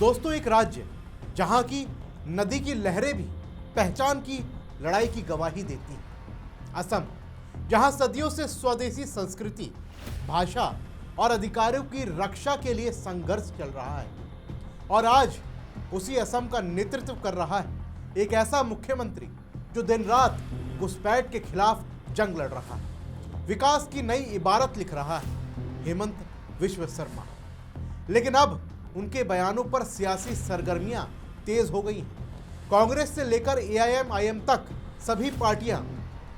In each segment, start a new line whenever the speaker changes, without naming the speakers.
दोस्तों, एक राज्य जहां की नदी की लहरें भी पहचान की लड़ाई की गवाही देती हैं। असम, जहां सदियों से स्वदेशी संस्कृति, भाषा और अधिकारों की रक्षा के लिए संघर्ष चल रहा है। और आज उसी असम का नेतृत्व कर रहा है एक ऐसा मुख्यमंत्री जो दिन रात घुसपैठ के खिलाफ जंग लड़ रहा है, विकास की नई इबारत लिख रहा है, हेमंत विश्व शर्मा। लेकिन अब उनके बयानों पर सियासी सरगर्मियां तेज हो गई हैं। कांग्रेस से लेकर एआईएमआईएम तक सभी पार्टियां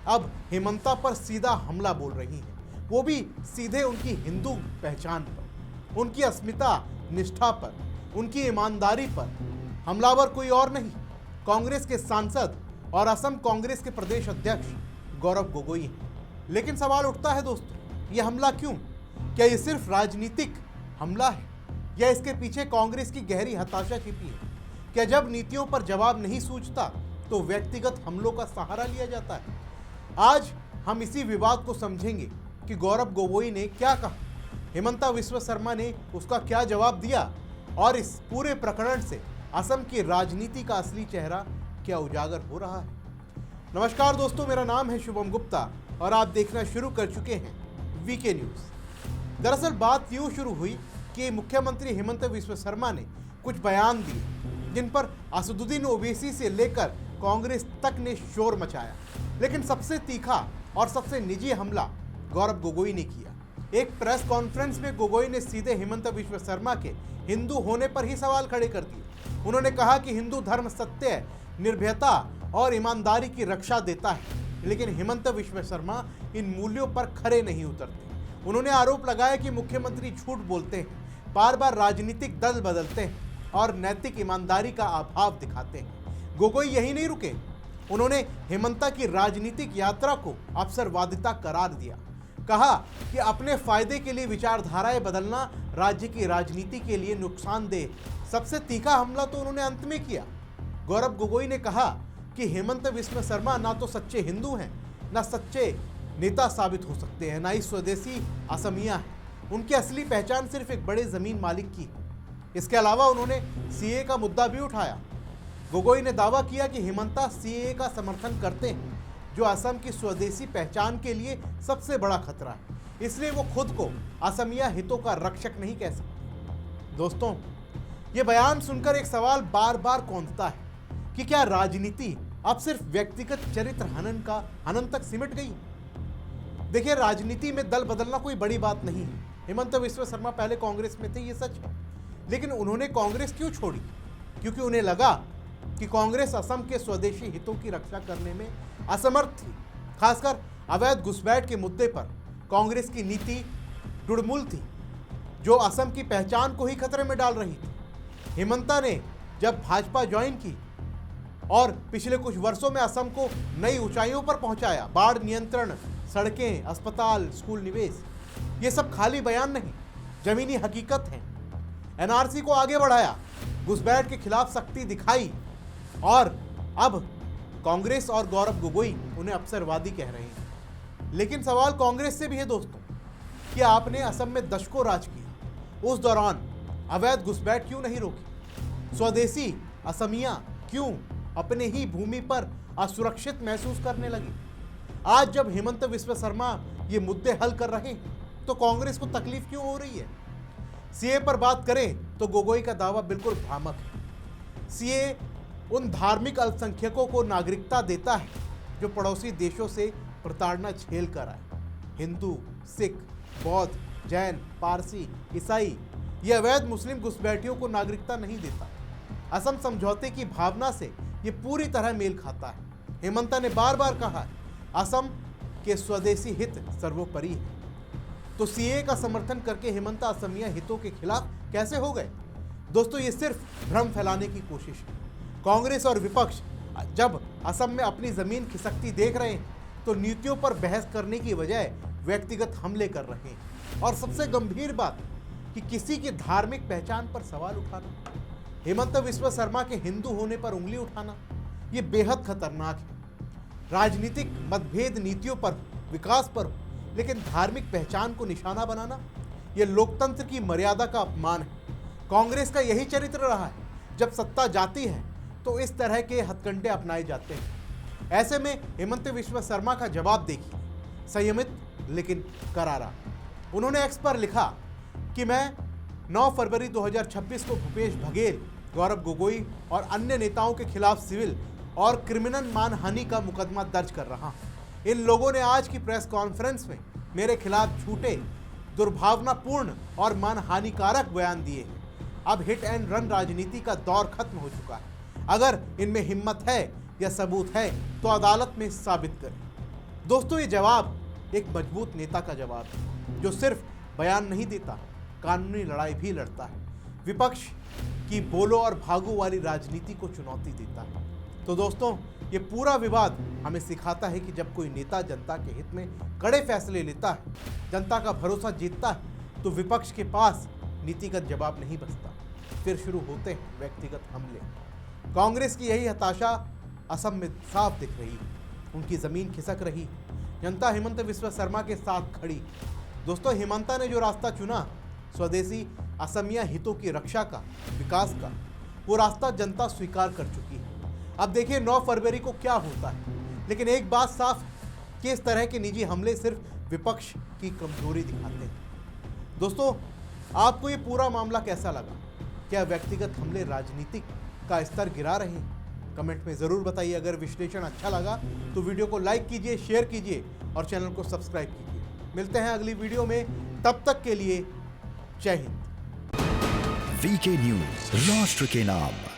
अब हेमंता पर सीधा हमला बोल रही हैं, वो भी सीधे उनकी हिंदू पहचान पर, उनकी अस्मिता निष्ठा पर, उनकी ईमानदारी पर। हमलावर कोई और नहीं, कांग्रेस के सांसद और असम कांग्रेस के प्रदेश अध्यक्ष गौरव गोगोई हैं। लेकिन सवाल उठता है दोस्तों, ये हमला क्यों? क्या ये सिर्फ राजनीतिक हमला है या इसके पीछे कांग्रेस की गहरी हताशा छिपी है? क्या जब नीतियों पर जवाब नहीं सूझता तो व्यक्तिगत हमलों का सहारा लिया जाता है? आज हम इसी विवाद को समझेंगे कि गौरव गोगोई ने क्या कहा, हेमंता विश्व शर्मा ने उसका क्या जवाब दिया और इस पूरे प्रकरण से असम की राजनीति का असली चेहरा क्या उजागर हो रहा है। नमस्कार दोस्तों, मेरा नाम है शुभम गुप्ता और आप देखना शुरू कर चुके हैं वीके न्यूज़। दरअसल बात यूँ शुरू हुई कि मुख्यमंत्री हेमंत विश्व शर्मा ने कुछ बयान दिए जिन पर असदुद्दीन ओवैसी से लेकर कांग्रेस तक ने शोर मचाया। लेकिन सबसे तीखा और सबसे निजी हमला गौरव गोगोई ने किया। एक प्रेस कॉन्फ्रेंस में गोगोई ने सीधे हेमंत विश्व शर्मा के हिंदू होने पर ही सवाल खड़े कर दिए। उन्होंने कहा कि हिंदू धर्म सत्य, निर्भयता और ईमानदारी की रक्षा देता है, लेकिन हेमंत विश्व शर्मा इन मूल्यों पर खरे नहीं उतरते। उन्होंने आरोप लगाया कि मुख्यमंत्री झूठ बोलते हैं, बार बार राजनीतिक दल बदलते हैं और नैतिक ईमानदारी का अभाव दिखाते हैं। गोगोई यही नहीं रुके, उन्होंने हेमंता की राजनीतिक यात्रा को अवसरवादिता करार दिया। कहा कि अपने फायदे के लिए विचारधाराएं बदलना राज्य की राजनीति के लिए नुकसानदेह। सबसे तीखा हमला तो उन्होंने अंत में किया। गौरव गोगोई ने कहा कि हेमंत विश्व शर्मा ना तो सच्चे हिंदू हैं, ना सच्चे नेता साबित हो सकते हैं, ना ही स्वदेशी असमिया हैं। उनकी असली पहचान सिर्फ एक बड़े जमीन मालिक की है। इसके अलावा उन्होंने सीए का मुद्दा भी उठाया। गोगोई ने दावा किया कि हेमंता सीए का समर्थन करते हैं, जो असम की स्वदेशी पहचान के लिए सबसे बड़ा खतरा है, इसलिए वो खुद को असमिया हितों का रक्षक नहीं कह सकते। दोस्तों, ये बयान सुनकर एक सवाल बार बार कौंधता है कि क्या राजनीति अब सिर्फ व्यक्तिगत चरित्र हनन तक सिमट गई? देखिए, राजनीति में दल बदलना कोई बड़ी बात नहीं है। हेमंत विश्व शर्मा पहले कांग्रेस में थे, ये सच है, लेकिन उन्होंने कांग्रेस क्यों छोड़ी? क्योंकि उन्हें लगा कि कांग्रेस असम के स्वदेशी हितों की रक्षा करने में असमर्थ थी। खासकर अवैध घुसपैठ के मुद्दे पर कांग्रेस की नीति डुड़मुल थी, जो असम की पहचान को ही खतरे में डाल रही थी। हेमंता ने जब भाजपा ज्वाइन की और पिछले कुछ वर्षों में असम को नई ऊंचाइयों पर पहुंचाया, बाढ़ नियंत्रण, सड़कें, अस्पताल, स्कूल निवेश, ये सब खाली बयान नहीं, जमीनी हकीकत है। एनआरसी को आगे बढ़ाया, घुसपैठ के खिलाफ सख्ती दिखाई और अब कांग्रेस और गौरव गोगोई उन्हें अवसरवादी कह रहे हैं। लेकिन सवाल कांग्रेस से भी है दोस्तों कि आपने असम में दशकों राज किया, उस दौरान अवैध घुसपैठ क्यों नहीं रोकी? स्वदेशी असमिया क्यों अपने ही भूमि पर असुरक्षित महसूस करने लगे? आज जब हेमंत विश्व शर्मा ये मुद्दे हल कर रहे हैं तो कांग्रेस को तकलीफ क्यों हो रही है? सीए पर बात करें तो गोगोई का दावा बिल्कुल भ्रामक है। सीए उन धार्मिक अल्पसंख्यकों को नागरिकता देता है जो पड़ोसी देशों से प्रताड़ना झेल कर आए। हिंदू, सिख, बौद्ध, जैन, पारसी, ईसाई, ये अवैध मुस्लिम घुसपैठियों को नागरिकता नहीं देता। असम समझौते की भावना से ये पूरी तरह मेल खाता है। हेमंता ने बार बार कहा है, असम के स्वदेशी हित सर्वोपरि है। तो सीए का समर्थन करके हेमंता असमिया हितों के खिलाफ कैसे हो गए? दोस्तों, ये सिर्फ भ्रम फैलाने की कोशिश है। कांग्रेस और विपक्ष जब असम में अपनी जमीन खिसकती देख रहे हैं तो नीतियों पर बहस करने की बजाय व्यक्तिगत हमले कर रहे हैं। और सबसे गंभीर बात कि किसी की धार्मिक पहचान पर सवाल उठाना, हेमंत विश्व शर्मा के हिंदू होने पर उंगली उठाना, ये बेहद खतरनाक है। राजनीतिक मतभेद नीतियों पर, विकास पर, लेकिन धार्मिक पहचान को निशाना बनाना, यह लोकतंत्र की मर्यादा का अपमान है। कांग्रेस का यही चरित्र रहा है, जब सत्ता जाती है तो इस तरह के हथकंडे अपनाए जाते हैं। ऐसे में हेमंत बिश्व शर्मा का जवाब देखिए, संयमित लेकिन करारा। उन्होंने एक्स पर लिखा कि मैं 9 फरवरी 2026 को भूपेश बघेल, गौरव गोगोई और अन्य नेताओं के खिलाफ सिविल और क्रिमिनल मानहानि का मुकदमा दर्ज कर रहा हूं। इन लोगों ने आज की प्रेस कॉन्फ्रेंस में मेरे खिलाफ झूठे, दुर्भावनापूर्ण और मानहानिकारक बयान दिए हैं। अब हिट एंड रन राजनीति का दौर खत्म हो चुका है। अगर इनमें हिम्मत है या सबूत है तो अदालत में साबित करें। दोस्तों, ये जवाब एक मजबूत नेता का जवाब है, जो सिर्फ बयान नहीं देता, कानूनी लड़ाई भी लड़ता है, विपक्ष की बोलो और भागो वाली राजनीति को चुनौती देता है। तो दोस्तों, ये पूरा विवाद हमें सिखाता है कि जब कोई नेता जनता के हित में कड़े फैसले लेता है, जनता का भरोसा जीतता है, तो विपक्ष के पास नीतिगत जवाब नहीं बचता। फिर शुरू होते हैं व्यक्तिगत हमले। कांग्रेस की यही हताशा असम में साफ दिख रही है। उनकी जमीन खिसक रही, जनता हेमंत बिश्व शर्मा के साथ खड़ी। दोस्तों, हेमंता ने जो रास्ता चुना, स्वदेशी असमिया हितों की रक्षा का, विकास का, वो रास्ता जनता स्वीकार कर चुकी है। अब देखिए 9 फरवरी को क्या होता है। लेकिन एक बात साफ है कि इस तरह के निजी हमले सिर्फ विपक्ष की कमजोरी दिखाते हैं। दोस्तों, आपको ये पूरा मामला कैसा लगा? क्या व्यक्तिगत हमले राजनीतिक का स्तर गिरा रहे हैं? कमेंट में ज़रूर बताइए। अगर विश्लेषण अच्छा लगा तो वीडियो को लाइक कीजिए, शेयर कीजिए और चैनल को सब्सक्राइब कीजिए। मिलते हैं अगली वीडियो में, तब तक के लिए जय हिंद।
वीके न्यूज, राष्ट्र के नाम।